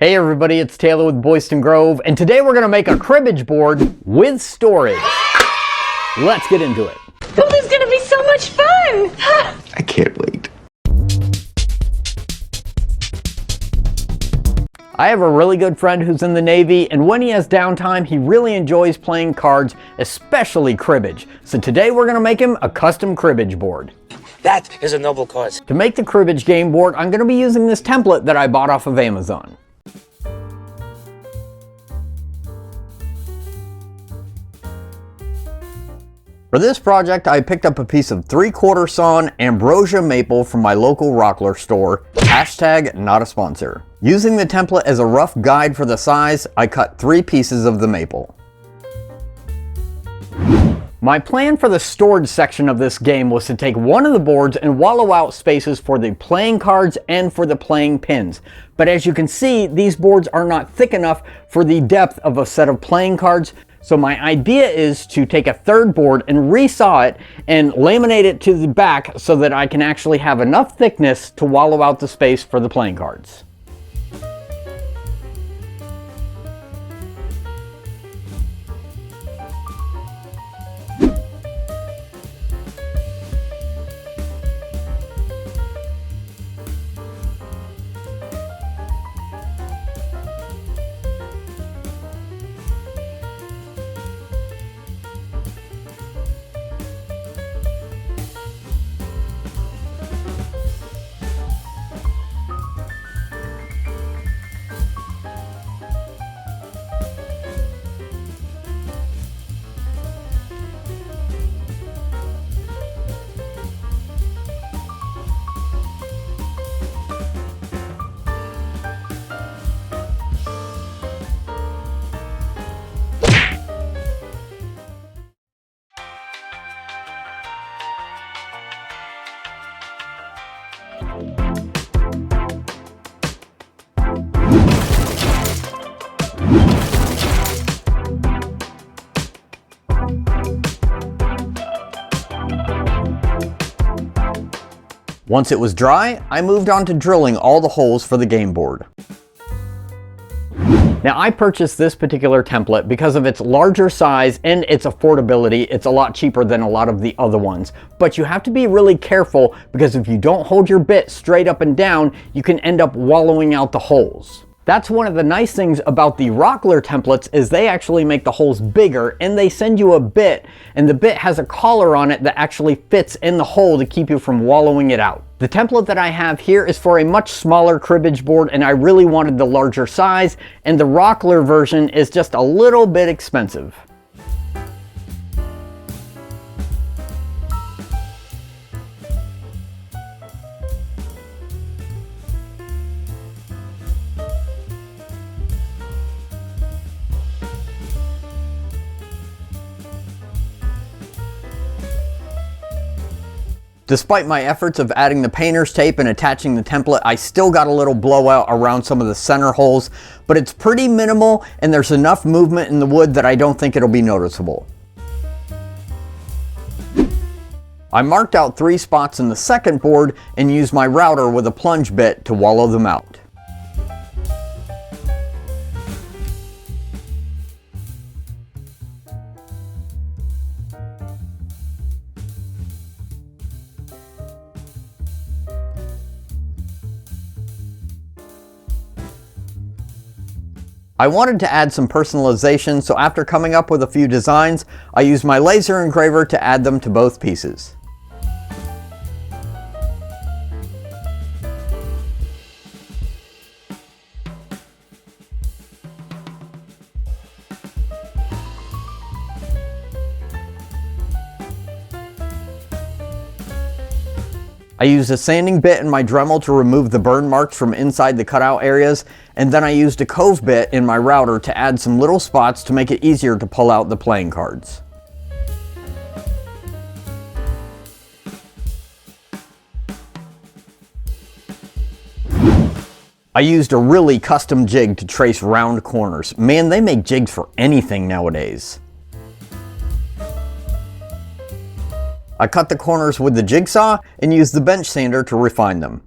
Hey everybody, it's Taylor with Boydston Grove, and today we're going to make a cribbage board with storage. Let's get into it. This is going to be so much fun! I can't wait. I have a really good friend who's in the Navy, and when he has downtime, he really enjoys playing cards, especially cribbage. So today we're going to make him a custom cribbage board. That is a noble cause. To make the cribbage game board, I'm going to be using this template that I bought off of Amazon. For this project, I picked up a piece of 3/4 sawn ambrosia maple from my local Rockler store. Hashtag not a sponsor. Using the template as a rough guide for the size, I cut 3 pieces of the maple. My plan for the storage section of this game was to take one of the boards and wallow out spaces for the playing cards and for the playing pins. But as you can see, these boards are not thick enough for the depth of a set of playing cards. So my idea is to take a third board and resaw it and laminate it to the back so that I can actually have enough thickness to wallow out the space for the playing cards. Once it was dry, I moved on to drilling all the holes for the game board. Now I purchased this particular template because of its larger size and its affordability. It's a lot cheaper than a lot of the other ones. But you have to be really careful because if you don't hold your bit straight up and down, you can end up wallowing out the holes. That's one of the nice things about the Rockler templates is they actually make the holes bigger and they send you a bit, and the bit has a collar on it that actually fits in the hole to keep you from wallowing it out. The template that I have here is for a much smaller cribbage board and I really wanted the larger size, and the Rockler version is just a little bit expensive. Despite my efforts of adding the painter's tape and attaching the template, I still got a little blowout around some of the center holes, but it's pretty minimal and there's enough movement in the wood that I don't think it'll be noticeable. I marked out 3 spots in the second board and used my router with a plunge bit to wallow them out. I wanted to add some personalization, so after coming up with a few designs, I used my laser engraver to add them to both pieces. I used a sanding bit in my Dremel to remove the burn marks from inside the cutout areas, and then I used a cove bit in my router to add some little spots to make it easier to pull out the playing cards. I used a really custom jig to trace round corners. Man, they make jigs for anything nowadays. I cut the corners with the jigsaw and used the bench sander to refine them.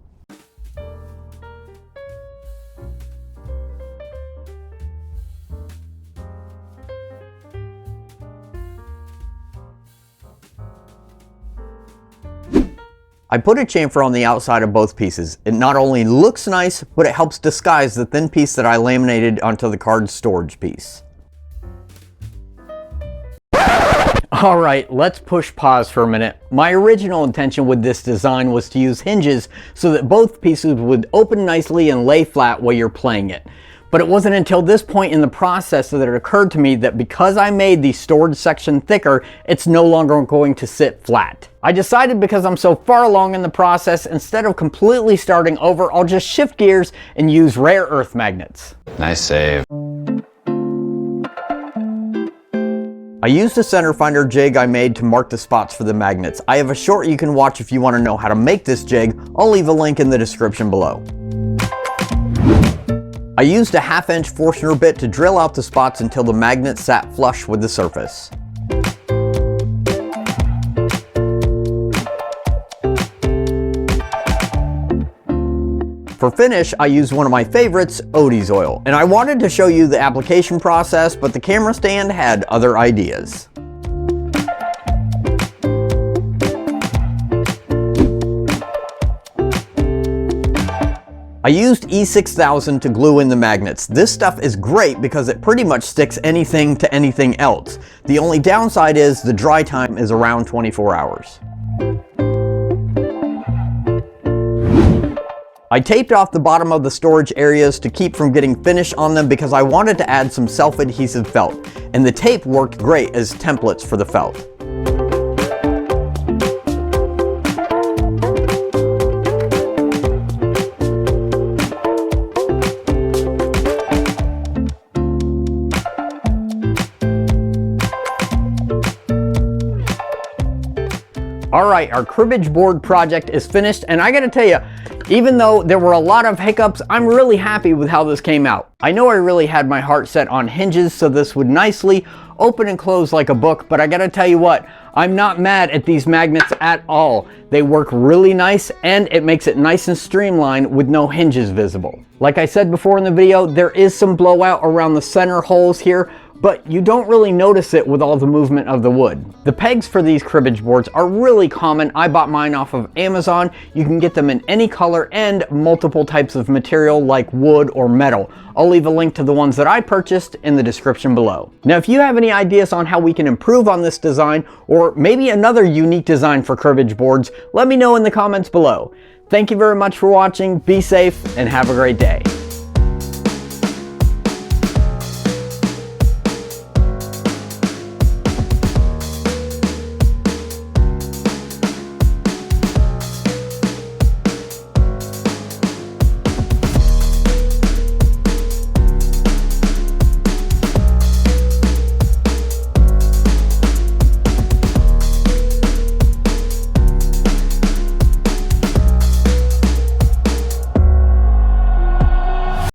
I put a chamfer on the outside of both pieces. It not only looks nice, but it helps disguise the thin piece that I laminated onto the card storage piece. Alright, let's push pause for a minute. My original intention with this design was to use hinges so that both pieces would open nicely and lay flat while you're playing it. But it wasn't until this point in the process that it occurred to me that because I made the storage section thicker, it's no longer going to sit flat. I decided because I'm so far along in the process, instead of completely starting over, I'll just shift gears and use rare earth magnets. Nice save. I used a center finder jig I made to mark the spots for the magnets. I have a short you can watch if you want to know how to make this jig. I'll leave a link in the description below. I used a 1/2 inch Forstner bit to drill out the spots until the magnet sat flush with the surface. For finish, I used one of my favorites, Odie's oil, and I wanted to show you the application process, but the camera stand had other ideas. I used E6000 to glue in the magnets. This stuff is great because it pretty much sticks anything to anything else. The only downside is the dry time is around 24 hours. I taped off the bottom of the storage areas to keep from getting finish on them because I wanted to add some self-adhesive felt, and the tape worked great as templates for the felt. Alright, our cribbage board project is finished, and I gotta tell you, even though there were a lot of hiccups, I'm really happy with how this came out. I know I really had my heart set on hinges so this would nicely open and close like a book, but I gotta tell you what, I'm not mad at these magnets at all. They work really nice and it makes it nice and streamlined with no hinges visible. Like I said before in the video, there is some blowout around the center holes here, but you don't really notice it with all the movement of the wood. The pegs for these cribbage boards are really common. I bought mine off of Amazon. You can get them in any color and multiple types of material like wood or metal. I'll leave a link to the ones that I purchased in the description below. Now, if you have any ideas on how we can improve on this design, or maybe another unique design for cribbage boards, let me know in the comments below. Thank you very much for watching, be safe, and have a great day.